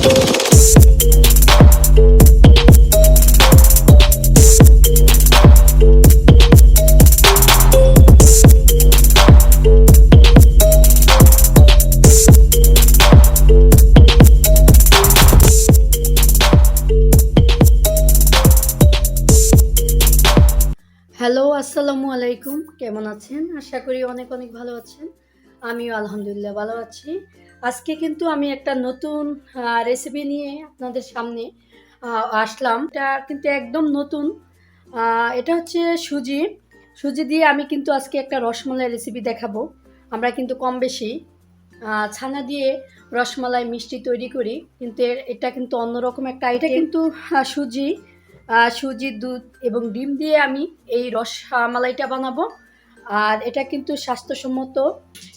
Hello, আসসালামু আলাইকুম। কেমন আছেন? আশা করি অনেক অনেক ভালো আছেন। আমিও আলহামদুলিল্লাহ ভালো আছি। আজকে কিন্তু আমি একটা নতুন রেসিপি নিয়ে আপনাদের সামনে আসলাম। এটা কিন্তু একদম নতুন। এটা হচ্ছে সুজি। সুজি দিয়ে আমি কিন্তু আজকে একটা রসমালাই রেসিপি দেখাবো। আমরা কিন্তু কম বেশি ছানা দিয়ে রসমালাই মিষ্টি তৈরি করি, কিন্তু এটা কিন্তু অন্যরকম একটা আইটেম। এটা কিন্তু সুজি, সুজি, দুধ এবং ডিম দিয়ে আমি এই রসমালাইটা বানাবো। আর এটা কিন্তু স্বাস্থ্যসম্মত।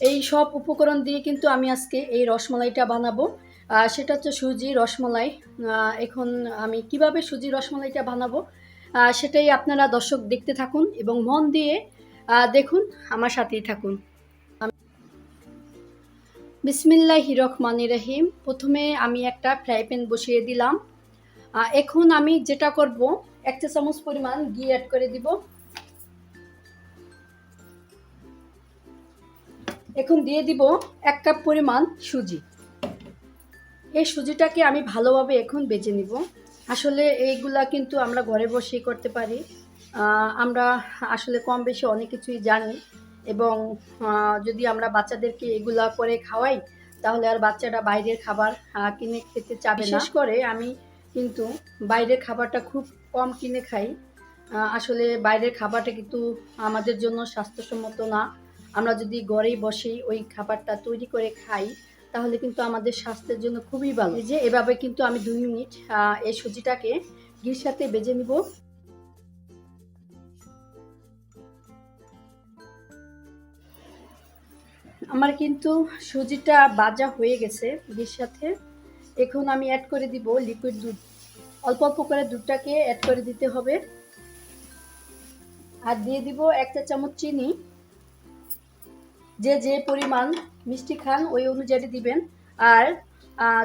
এই সব উপকরণ দিয়ে কিন্তু আমি আজকে এই রসমালাইটা বানাবো। সেটা হচ্ছে সুজি রসমালাই। এখন আমি কিভাবে সুজি রসমালাইটা বানাবো সেটাই আপনারা দর্শক দেখতে থাকুন এবং মন দিয়ে দেখুন, আমার সাথেই থাকুন। বিসমিল্লাহির রহমানির রহিম। প্রথমে আমি একটা ফ্রাই প্যান বসিয়ে দিলাম। এখন আমি যেটা করব, 1 চা চামচ পরিমাণ ঘি অ্যাড করে দিব। এখন দিয়ে দিব 1 কাপ পরিমাণ সুজি। এই সুজিটাকে আমি ভালোভাবে এখন বেজে নিব। আসলে এইগুলা কিন্তু আমরা ঘরে বসেই করতে পারি। আমরা আসলে কম বেশি অনেক কিছুই জানি, এবং যদি আমরা বাচ্চাদেরকে এগুলা করে খাওয়াই তাহলে আর বাচ্চারা বাইরের খাবার কিনে খেতে চাবে না। বিশেষ করে আমি কিন্তু বাইরের খাবারটা খুব কম কিনে খাই। আসলে বাইরের খাবারটা কিন্তু আমাদের জন্য স্বাস্থ্যসম্মত না। আমরা যদি ঘরেই বসে ওই খাবারটা তৈরি করে খাই তাহলে কিন্তু আমাদের স্বাস্থ্যের জন্য খুবই ভালো। এই যে এভাবে কিন্তু আমি 2 মিনিট এই সুজিটাকে ঘির সাথে ভেজে নিব। আমার কিন্তু সুজিটা ভাজা হয়ে গেছে ঘির সাথে। এখন আমি অ্যাড করে দিব লিকুইড দুধ। অল্প অল্প করে দুধটাকে অ্যাড করে দিতে হবে। আর দিয়ে দিব 1 চা চামচ চিনি। যে যে পরিমাণ মিষ্টি খান ওই অনুযায়ী দিবেন। আর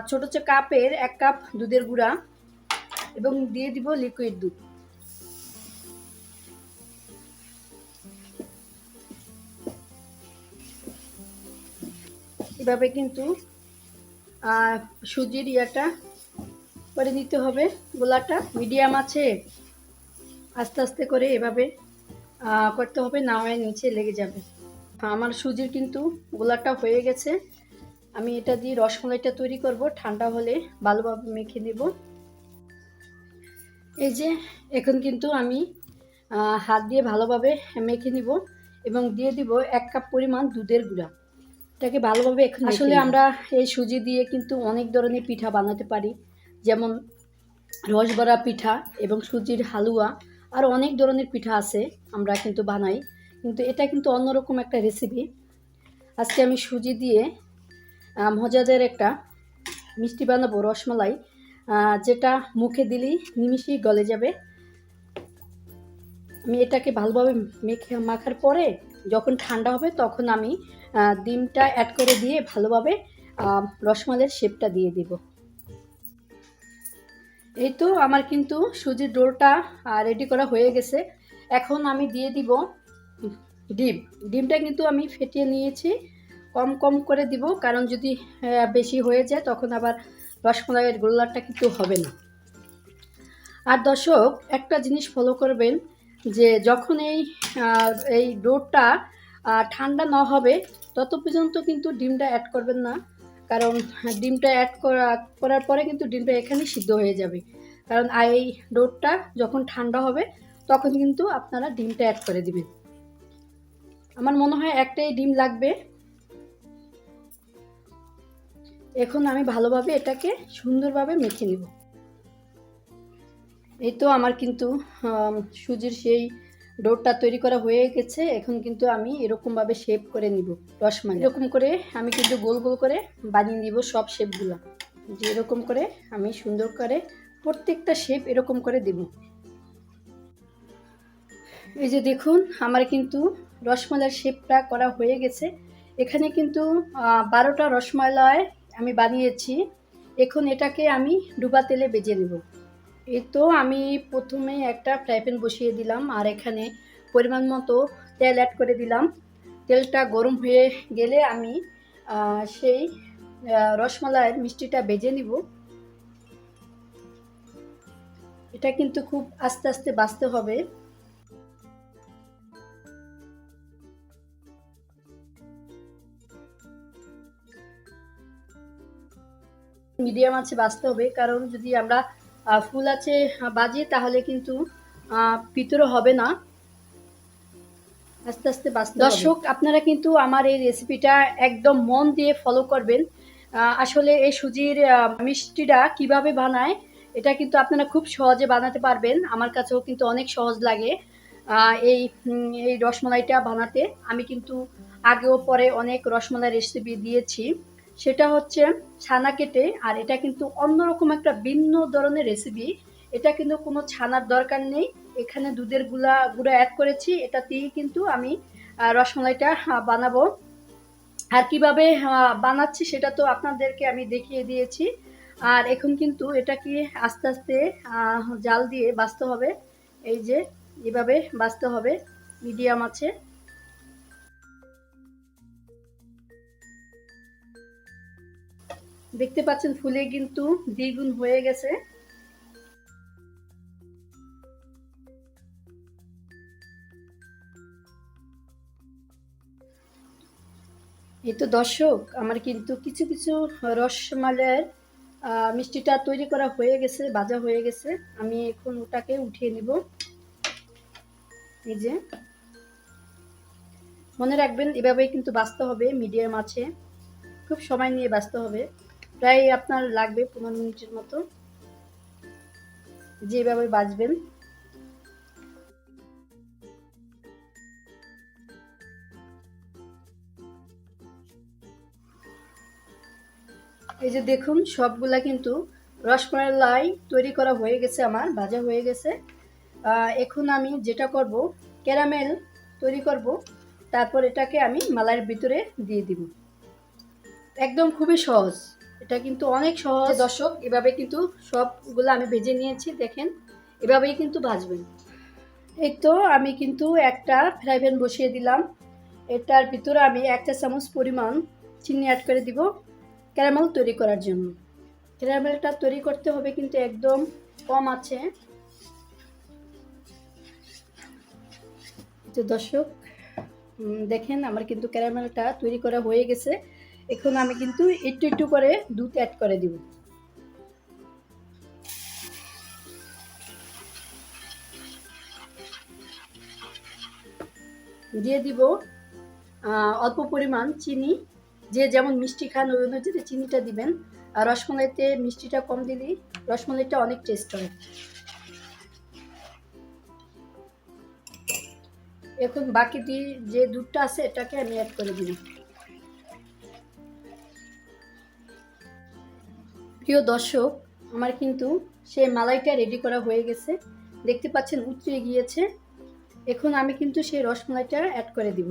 ছোট ছোট কাপের 1 কাপ দুধের গুঁড়া, এবং দিয়ে দিব লিকুইড দুধ। এভাবে কিন্তু সুজির ইয়াটা করে নিতে হবে। গোলাটা মিডিয়াম আছে আস্তে আস্তে করে এভাবে করতে হবে, না হয় নিচে লেগে যাবে। আমার সুজির কিন্তু গোলাটা হয়ে গেছে। আমি এটা দিয়ে রসমালাইটা তৈরি করব। ঠান্ডা হলে ভালোভাবে মেখে নেব। এই যে এখন কিন্তু আমি হাত দিয়ে ভালোভাবে মেখে নিব এবং দিয়ে দিব 1 কাপ পরিমাণ দুধের গুঁড়া। এটাকে ভালোভাবে এখন আসলে আমরা এই সুজি দিয়ে কিন্তু অনেক ধরনের পিঠা বানাতে পারি, যেমন রসবড়া পিঠা এবং সুজির হালুয়া, আর অনেক ধরনের পিঠা আছে আমরা কিন্তু বানাই। কিন্তু এটা কিন্তু অন্যরকম একটা রেসিপি। আজকে আমি সুজি দিয়ে মজাদার একটা মিষ্টি বানাবো, রসমালাই, যেটা মুখে দিলেই নিমিষেই গলে যাবে। আমি এটাকে ভালোভাবে মাখার পরে যখন ঠান্ডা হবে তখন আমি ডিমটা অ্যাড করে দিয়ে ভালোভাবে রসমালাইয়ের শেপটা দিয়ে দিব। এই তো আমার কিন্তু সুজির ডোটা রেডি করা হয়ে গেছে। এখন আমি দিয়ে দিব ডিমটা কিন্তু আমি ফেটিয়ে নিয়েছি। কম কম করে দিব, কারণ যদি বেশি হয়ে যায় তখন আবার রসমালাইয়ের গোল্লাটা কিন্তু হবে না। আর দর্শক, একটা জিনিস ফলো করবেন, যে যখন এই ডোটা ঠান্ডা না হবে তত পর্যন্ত কিন্তু ডিমটা অ্যাড করবেন না, কারণ ডিমটা অ্যাড করার পরে কিন্তু ডিমটা এখানেই সিদ্ধ হয়ে যাবে। কারণ এই ডোটা যখন ঠান্ডা হবে তখন কিন্তু আপনারা ডিমটা অ্যাড করে দিবেন। আমার মনে হয় একটাই ডিম লাগবে। এখন আমি ভালোভাবে এটাকে সুন্দরভাবে মেখে নিব। এই তো আমার কিন্তু সুজির সেই ডোটা তৈরি করা হয়ে গেছে। এখন কিন্তু আমি এরকমভাবে শেপ করে নিব রসমালাই। এরকম করে আমি কিন্তু গোল গোল করে বানিয়ে নিব সব শেপগুলো। যে এরকম করে আমি সুন্দর করে প্রত্যেকটা শেপ এরকম করে দেব। এই যে দেখুন, আমার কিন্তু রসমালাইয়ের শেপটা করা হয়ে গেছে। এখানে কিন্তু 12টা রসমালাই আমি বানিয়েছি, এখন এটাকে আমি ডুবা তেলে ভেজে নেব। এই তো আমি প্রথমে একটা ফ্রাই প্যান বসিয়ে দিলাম, আর এখানে পরিমাণ মতো তেল অ্যাড করে দিলাম। তেলটা গরম হয়ে গেলে আমি সেই রসমালাইয়ের মিষ্টিটা ভেজে নিব। এটা কিন্তু খুব আস্তে আস্তে ভাজতে হবে। মিডিয়াম আছে ভাজতে হবে, কারণ যদি আমরা ফুল আছে বাজি তাহলে কিন্তু ভিতরে হবে না, আস্তে আস্তে ভাজতে হবে। দর্শক, আপনারা কিন্তু আমার এই রেসিপিটা একদম মন দিয়ে ফলো করবেন। আসলে এই সুজির মিষ্টিটা কিভাবে বানায় এটা কিন্তু আপনারা খুব সহজে বানাতে পারবেন। আমার কাছেও কিন্তু অনেক সহজ লাগে এই এই রসমালাইটা বানাতে। আমি কিন্তু আগেও পরে অনেক রসমালাই রেসিপি দিয়েছি, সেটা হচ্ছে ছানা কেটে, আর এটা কিন্তু অন্যরকম একটা ভিন্ন ধরনের রেসিপি। এটা কিন্তু কোনো ছানার দরকার নেই, এখানে দুধের গুঁড়া অ্যাড করেছি, এটাতেই কিন্তু আমি রসমালাইটা বানাবো। আর কিভাবে বানাচ্ছি সেটা তো আপনাদেরকে আমি দেখিয়ে দিয়েছি। আর এখন কিন্তু এটাকে আস্তে আস্তে জাল দিয়ে ভাজতে হবে। এই যে এভাবে ভাজতে হবে, মিডিয়াম আছে। দেখতে পাচ্ছেন ফুলে কিন্তু দ্বিগুণ হয়ে গেছে। এই তো দর্শক, আমার কিন্তু কিছু কিছু রসমালাইয়ের মিষ্টিটা তৈরি করা হয়ে গেছে, ভাজা হয়ে গেছে। আমি এখন ওটাকে উঠিয়ে নিব। এই যে মনে রাখবেন এভাবেই কিন্তু ভাজতে হবে, মিডিয়াম আছে, খুব সময় নিয়ে ভাজতে হবে। প্রায় আপনার লাগবে 15 মিনিটের মতো, যেভাবে ভাজবেন। এই যে দেখুন সবগুলা কিন্তু রসমালাই তৈরি করা হয়ে গেছে, আমার ভাজা হয়ে গেছে। এখন আমি যেটা করব, ক্যারামেল তৈরি করব, তারপর এটাকে আমি মালাইয়ের ভিতরে দিয়ে দিব। একদম খুবই সহজ, এটা কিন্তু অনেক সহজ। দর্শক, এভাবে কিন্তু সবগুলো আমি ভেজে নিয়েছি, দেখেন এভাবেই কিন্তু ভাজবেন। এই তো আমি কিন্তু একটা ফ্রাই প্যান বসিয়ে দিলাম, এটার ভিতরে আমি 1 চা চামচ পরিমাণ চিনি অ্যাড করে দিব ক্যারামেল তৈরি করার জন্য। ক্যারামেলটা তৈরি করতে হবে কিন্তু একদম কম আছে। তো দর্শক দেখেন আমার কিন্তু ক্যারামেলটা তৈরি করা হয়ে গেছে। এখন আমি কিন্তু একটু একটু করে দুধ অ্যাড করে দিব। দিয়ে দিব অল্প পরিমাণ চিনি, যে যেমন মিষ্টি খান ওই অনুযায়ী চিনিটা দিবেন। আর রসমালাইতে মিষ্টিটা কম দিলেই রসমালাইটা অনেক টেস্ট হয়। এখন বাকি যে দুধটা আছে এটাকে আমি অ্যাড করে দিব। প্রিয় দর্শক, আমার কিন্তু সেই মালাইটা রেডি করা হয়ে গেছে, দেখতে পাচ্ছেন উতরে গিয়েছে। এখন আমি কিন্তু সেই রসমালাইটা অ্যাড করে দিব,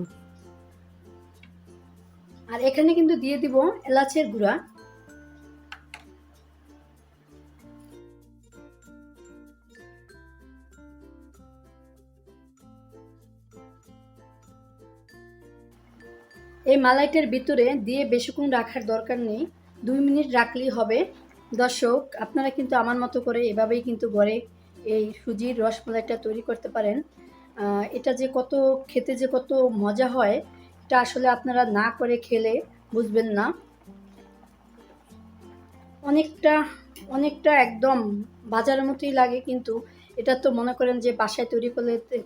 আর এখানে কিন্তু দিয়ে দিব এলাচের গুঁড়া। এই মালাইটার ভিতরে দিয়ে বেশিক্ষণ রাখার দরকার নেই, 2 মিনিট রাখলেই হবে। দর্শক, আপনারা কিন্তু আমার মতো করে এভাবেই কিন্তু ঘরে এই সুজির রসমালাইটা তৈরি করতে পারেন। এটা যে কত খেতে যে কত মজা হয়, এটা আসলে আপনারা না করে খেলে বুঝবেন না। অনেকটা অনেকটা একদম বাজারের মতোই লাগে, কিন্তু এটা তো মনে করেন যে বাসায় তৈরি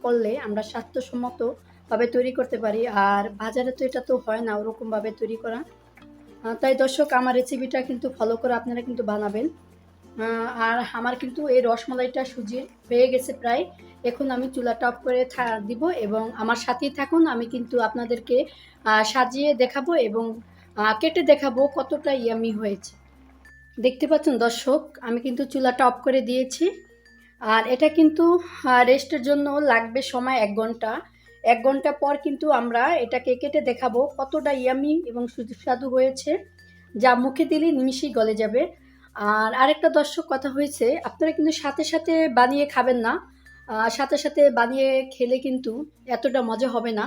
করলে আমরা স্বাস্থ্যসম্মতভাবে তৈরি করতে পারি, আর বাজারে তো এটা তো হয় না ওরকমভাবে তৈরি করা। তাই দর্শক, আমার রেসিপিটা কিন্তু ফলো করে আপনারা কিন্তু বানাবেন। আর আমার কিন্তু এই রসমালাইটা সুজির হয়ে গেছে প্রায়। এখন আমি চুলাটা অফ করে দিব, এবং আমার সাথেই থাকুন। আমি কিন্তু আপনাদেরকে সাজিয়ে দেখাবো এবং কেটে দেখাবো কতটা ইয়ামি হয়েছে। দেখতে পাচ্ছেন দর্শক, আমি কিন্তু চুলাটা অফ করে দিয়েছি। আর এটা কিন্তু রেস্টের জন্য লাগবে সময় 1 ঘন্টা। 1 ঘন্টা পর কিন্তু আমরা এটাকে কেটে দেখাবো কতটা ইয়ামি এবং সুস্বাদু হয়েছে, যা মুখে দিলে নিমিশেই গলে যাবে। আর আরেকটা দর্শক কথা হয়েছে, আপনারা কিন্তু সাথে সাথে বানিয়ে খাবেন না। সাথে সাথে বানিয়ে খেলে কিন্তু এতটা মজা হবে না।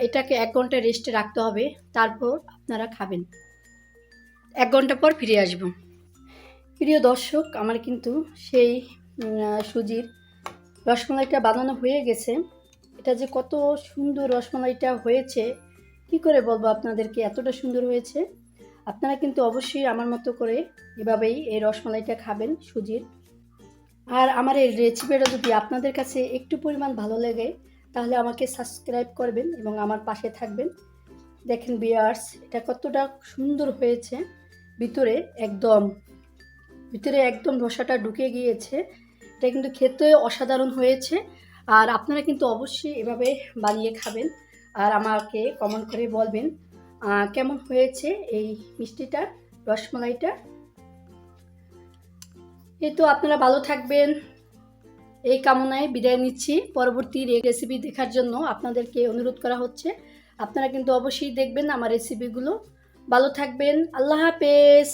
এটাকে ১ ঘন্টা রেস্টে রাখতে হবে, তারপর আপনারা খাবেন। ১ ঘন্টা পর ফিরে আসব। প্রিয় দর্শক, আমার কিন্তু সেই সুজির রসমালাইটা বানানো হয়ে গেছে। এটা যে কত সুন্দর রসমালাইটা হয়েছে, কি করে বলবো আপনাদেরকে, এতটা সুন্দর হয়েছে। আপনারা কিন্তু অবশ্যই আমার মতো করে এভাবেই এই রসমালাইটা খাবেন সুজির। আর আমার এই রেসিপিটা যদি আপনাদের কাছে একটু পরিমাণ ভালো লাগে, তাহলে আমাকে সাবস্ক্রাইব করবেন এবং আমার পাশে থাকবেন। দেখেন ভিউয়ার্স, এটা কতটা সুন্দর হয়েছে। ভিতরে একদম রসাটা ঢুকে গিয়েছে। এটা কিন্তু খেতে অসাধারণ হয়েছে। আর আপনারা কিন্তু অবশ্যই এভাবে বানিয়ে খাবেন। আর আমাকে কমেন্ট করে বলবেন কেমন হয়েছে এই মিষ্টিটা, রসমালাইটা। এই তো, আপনারা ভালো থাকবেন এই কামনায় বিদায় নিচ্ছি। পরবর্তী রেসিপি দেখার জন্য আপনাদেরকে অনুরোধ করা হচ্ছে। আপনারা কিন্তু অবশ্যই দেখবেন আমার রেসিপিগুলো। ভালো থাকবেন। আল্লাহ হাফেজ।